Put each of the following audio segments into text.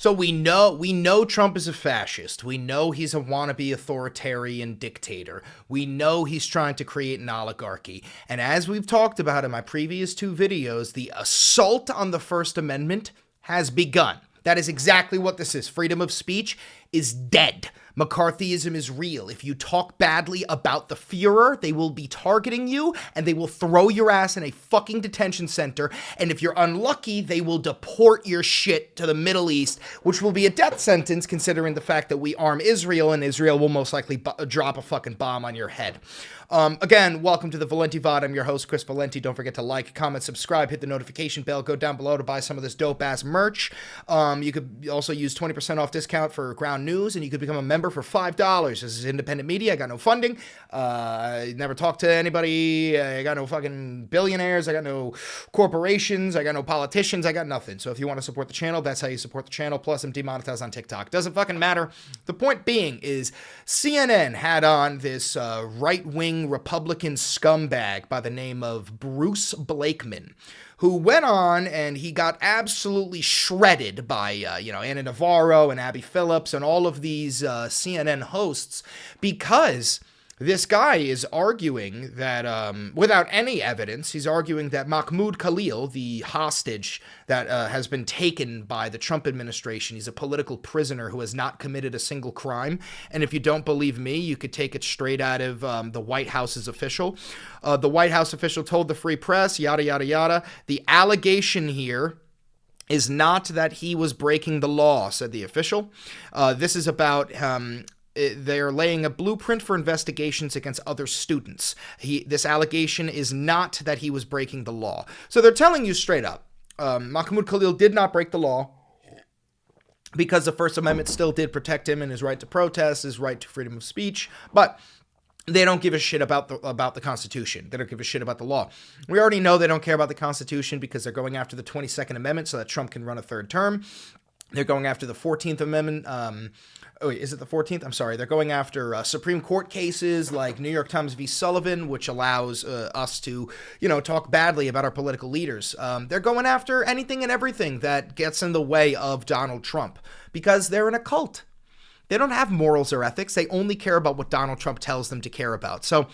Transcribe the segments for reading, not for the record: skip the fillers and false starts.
So we know Trump is a fascist. We know he's a wannabe authoritarian dictator. We know he's trying to create an oligarchy. And as we've talked about in my previous 2 videos, the assault on the First Amendment has begun. That is exactly what this is. Freedom of speech is dead. McCarthyism is real. If you talk badly about the Fuhrer, they will be targeting you and they will throw your ass in a fucking detention center. And if you're unlucky, they will deport your shit to the Middle East, which will be a death sentence considering the fact that we arm Israel and Israel will most likely drop a fucking bomb on your head. Again, welcome to the Valenti Vod. I'm your host, Chris Valenti. Don't forget to like, comment, subscribe, hit the notification bell. Go down below to buy some of this dope-ass merch. You could also use 20% off discount for Ground News, and you could become a member for $5. This is independent media. I got no funding. I never talked to anybody. I got no fucking billionaires. I got no corporations. I got no politicians. I got nothing. So if you want to support the channel, that's how you support the channel. Plus, I'm demonetized on TikTok. Doesn't fucking matter. The point being is CNN had on this right-wing Republican scumbag by the name of Bruce Blakeman, who went on and he got absolutely shredded by, Anna Navarro and Abby Phillips and all of these CNN hosts because this guy is arguing that, without any evidence, he's arguing that Mahmoud Khalil, the hostage that has been taken by the Trump administration, he's a political prisoner who has not committed a single crime. And if you don't believe me, you could take it straight out of the White House's official. The White House official told the Free Press, yada, yada, yada. The allegation here is not that he was breaking the law, said the official. This is about... they're laying a blueprint for investigations against other students. This allegation is not that he was breaking the law. So they're telling you straight up, Mahmoud Khalil did not break the law because the First Amendment still did protect him and his right to protest, his right to freedom of speech, but they don't give a shit about the Constitution. They don't give a shit about the law. We already know they don't care about the Constitution because they're going after the 22nd Amendment so that Trump can run a 3rd term. They're going after the 14th Amendment. Is it the 14th? I'm sorry. They're going after Supreme Court cases like New York Times v. Sullivan, which allows us to, talk badly about our political leaders. They're going after anything and everything that gets in the way of Donald Trump because they're in a cult. They don't have morals or ethics. They only care about what Donald Trump tells them to care about. So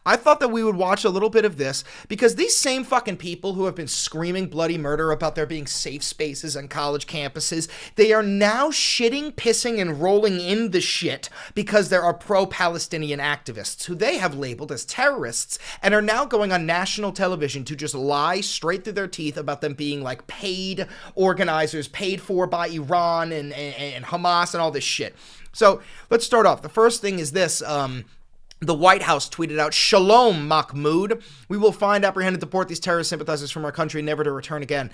I thought that we would watch a little bit of this because these same fucking people who have been screaming bloody murder about there being safe spaces on college campuses, they are now shitting, pissing, and rolling in the shit because there are pro-Palestinian activists who they have labeled as terrorists and are now going on national television to just lie straight through their teeth about them being like paid organizers, paid for by Iran and Hamas and all this shit. So let's start off. The first thing is this. The White House tweeted out, "Shalom, Mahmoud. We will find, apprehend, and deport these terrorist sympathizers from our country, never to return again."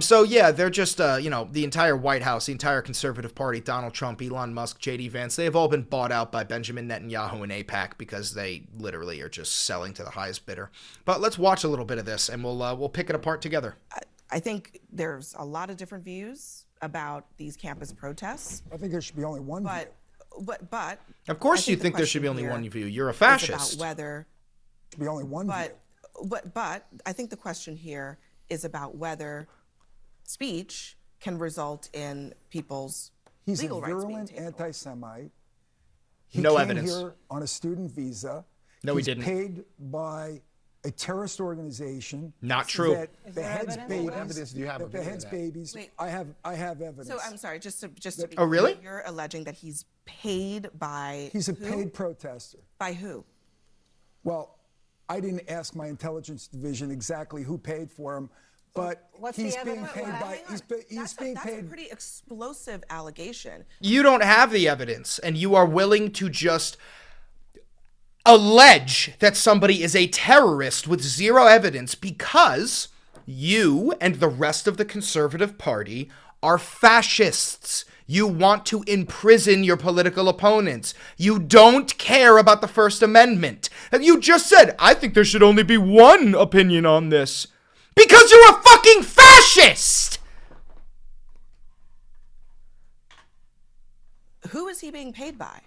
So yeah, they're just, the entire White House, the entire conservative party, Donald Trump, Elon Musk, J.D. Vance, they've all been bought out by Benjamin Netanyahu and AIPAC because they literally are just selling to the highest bidder. But let's watch a little bit of this and we'll pick it apart together. I think there's a lot of different views about these campus protests. I think there should be only one view. But of course you think there should be only one view. You're a fascist. About whether there should be only one view. But I think the question here is about whether speech can result in people's legal rights being taken away. He's a virulent anti-Semite. No He evidence. came here on a student visa. No, he didn't. He's paid by a terrorist organization. Not true. That the head's babies. What evidence do you have of The head's that? babies. Wait. I have evidence. So I'm sorry, just to be Oh, really? clear, you're alleging that he's paid by He's a who? paid protester. By who? Well, I didn't ask my intelligence division exactly who paid for him, but What's the he's being evidence? paid by. He's being That's paid. a pretty explosive allegation. You don't have the evidence, and you are willing to just allege that somebody is a terrorist with zero evidence because you and the rest of the conservative party are fascists. You want to imprison your political opponents. You don't care about the First Amendment. And you just said, I think there should only be one opinion on this. Because you're a fucking fascist! Who is he being paid by?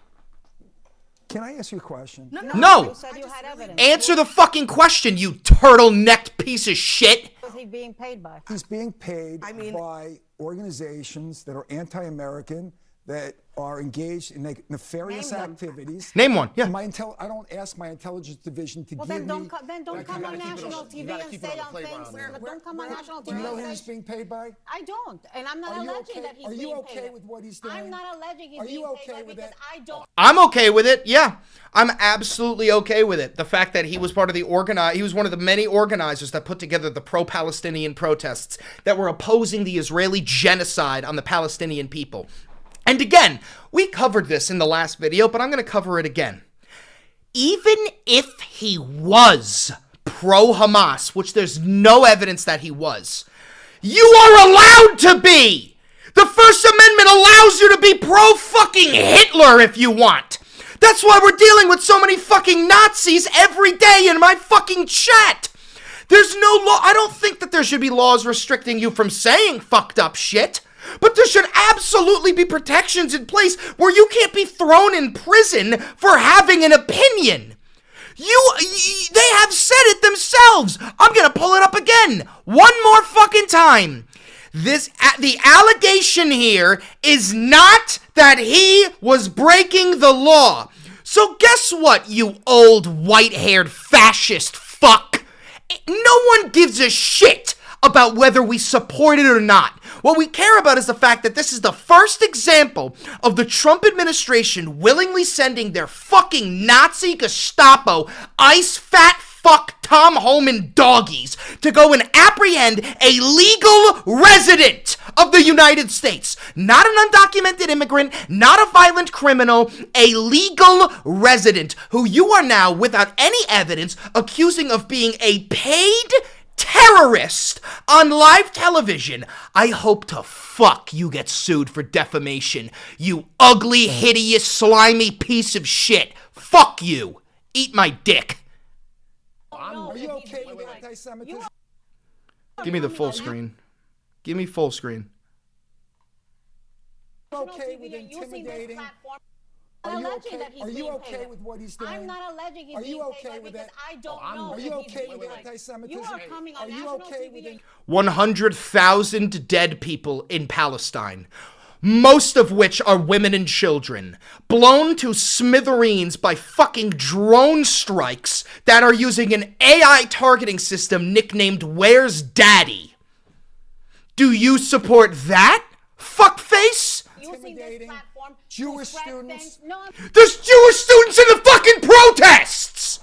Can I ask you a question? No! You said you had evidence. Answer the fucking question, you turtle-necked piece of shit! Who was he being paid by? He's being paid by organizations that are anti-American, that are engaged in nefarious Name them. activities. Name one, yeah. I don't ask my intelligence division to Well, give then don't me. come on national TV and say on things. Don't come on national TV. Do you know who and he's say, being paid by? I don't, and I'm not Are you alleging okay? that he's Are you being okay paid. with what he's doing? I'm not alleging he's Are you being okay paid with because it? I don't. I'm okay with it, yeah. I'm absolutely okay with it. The fact that he was part of he was one of the many organizers that put together the pro-Palestinian protests that were opposing the Israeli genocide on the Palestinian people. And again, we covered this in the last video, but I'm going to cover it again. Even if he was pro-Hamas, which there's no evidence that he was, you are allowed to be! The First Amendment allows you to be pro-fucking Hitler if you want! That's why we're dealing with so many fucking Nazis every day in my fucking chat! There's no law. I don't think that there should be laws restricting you from saying fucked up shit. But there should absolutely be protections in place where you can't be thrown in prison for having an opinion. They have said it themselves. I'm gonna pull it up again. One more fucking time. The allegation here is not that he was breaking the law. So guess what, you old white-haired fascist fuck? No one gives a shit about whether we support it or not. What we care about is the fact that this is the first example of the Trump administration willingly sending their fucking Nazi Gestapo ice fat fuck Tom Homan doggies to go and apprehend a legal resident of the United States. Not an undocumented immigrant, not a violent criminal, a legal resident who you are now, without any evidence, accusing of being a paid terrorist on live television. I hope to fuck you get sued for defamation. You ugly, hideous, slimy piece of shit. Fuck you. Eat my dick. Are you okay with anti-Semitism? Give me the full screen. Give me full screen. Okay with intimidating? Are you okay with what he's doing? I'm not alleging he's Are you being okay paid by with because it? I don't know. Are you if he's okay being with paid. anti-Semitism? You are coming on Are you national okay TV with it? 100,000 dead people in Palestine, most of which are women and children, blown to smithereens by fucking drone strikes that are using an AI targeting system nicknamed Where's Daddy? Do you support that, fuckface? Using this platform to Jewish spread students. things. No, There's Jewish students in the fucking protests!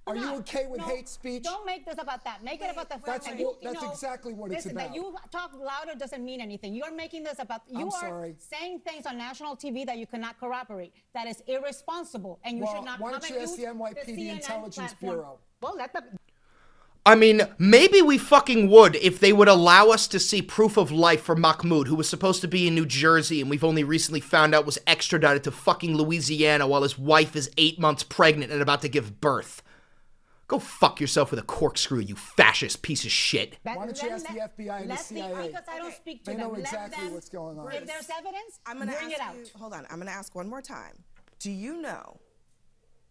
Are you okay with hate speech? Don't make this about that. Make it about the fact That's that that's exactly what it's listen, about. that you talk louder doesn't mean anything. You're making this about. I'm sorry. Saying things on national TV that you cannot corroborate. That is irresponsible, and you should not. Why don't come you and ask the use NYPD CNN Intelligence platform. Bureau? Well, let the. I mean, maybe we fucking would if they would allow us to see proof of life for Mahmoud, who was supposed to be in New Jersey and we've only recently found out was extradited to fucking Louisiana while his wife is 8 months pregnant and about to give birth. Go fuck yourself with a corkscrew, you fascist piece of shit. Why don't you ask the FBI and the CIA? Because I don't speak to They them. know Let exactly them- what's going on. If there's evidence, I'm gonna bring ask it out. you, hold on, I'm gonna ask one more time. Do you know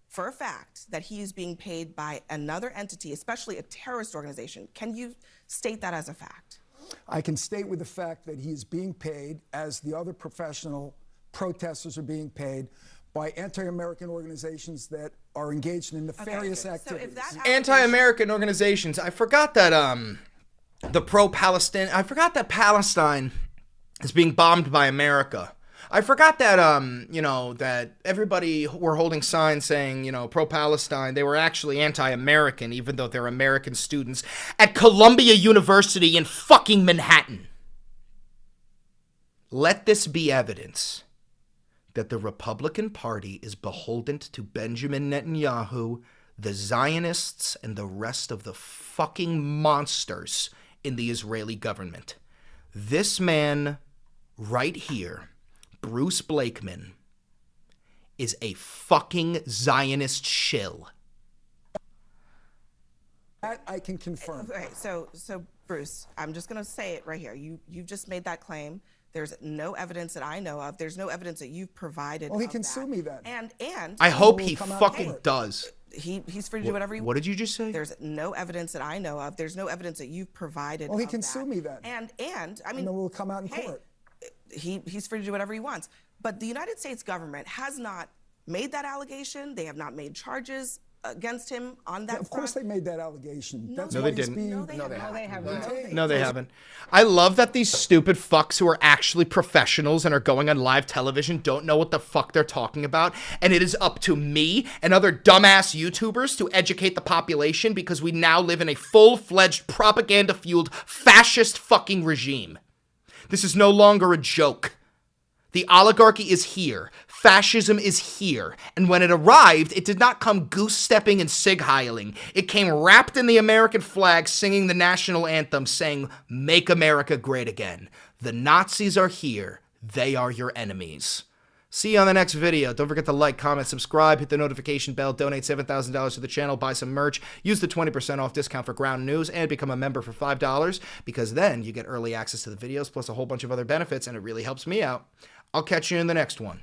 for a fact that he is being paid by another entity, especially a terrorist organization? Can you state that as a fact? I can state with the fact that he is being paid, as the other professional protesters are being paid, by anti-American organizations that are engaged in nefarious activities. So if that Anti-American organizations. I forgot that the pro-Palestine. I forgot that Palestine is being bombed by America. I forgot that that everybody were holding signs saying, pro-Palestine. They were actually anti-American, even though they're American students at Columbia University in fucking Manhattan. Let this be evidence that the Republican Party is beholden to Benjamin Netanyahu, the Zionists, and the rest of the fucking monsters in the Israeli government. This man right here, Bruce Blakeman, is a fucking Zionist shill. That I can confirm. Okay, so Bruce, I'm just gonna say it right here. You've just made that claim There's no evidence that I know of. There's no evidence that you've provided. Well, he of can that. sue me then. And I hope will he come out fucking for it. does. he's free to do whatever he wants. What did you just say? There's no evidence that I know of. There's no evidence that you've provided. Well, he of can that. sue me then. And I mean, And then we'll come out in hey, court. He's free to do whatever he wants. But the United States government has not made that allegation. They have not made charges against him on that Of course they front. made that allegation. That's No, why they he's didn't. being No, they haven't. No, they haven't. No, they haven't. I love that these stupid fucks who are actually professionals and are going on live television don't know what the fuck they're talking about. And it is up to me and other dumbass YouTubers to educate the population because we now live in a full-fledged propaganda-fueled fascist fucking regime. This is no longer a joke. The oligarchy is here. Fascism is here. And when it arrived, it did not come goose-stepping and sig-heiling. It came wrapped in the American flag, singing the national anthem, saying, "Make America Great Again." The Nazis are here. They are your enemies. See you on the next video. Don't forget to like, comment, subscribe, hit the notification bell, donate $7,000 to the channel, buy some merch, use the 20% off discount for Ground News, and become a member for $5 because then you get early access to the videos plus a whole bunch of other benefits and it really helps me out. I'll catch you in the next one.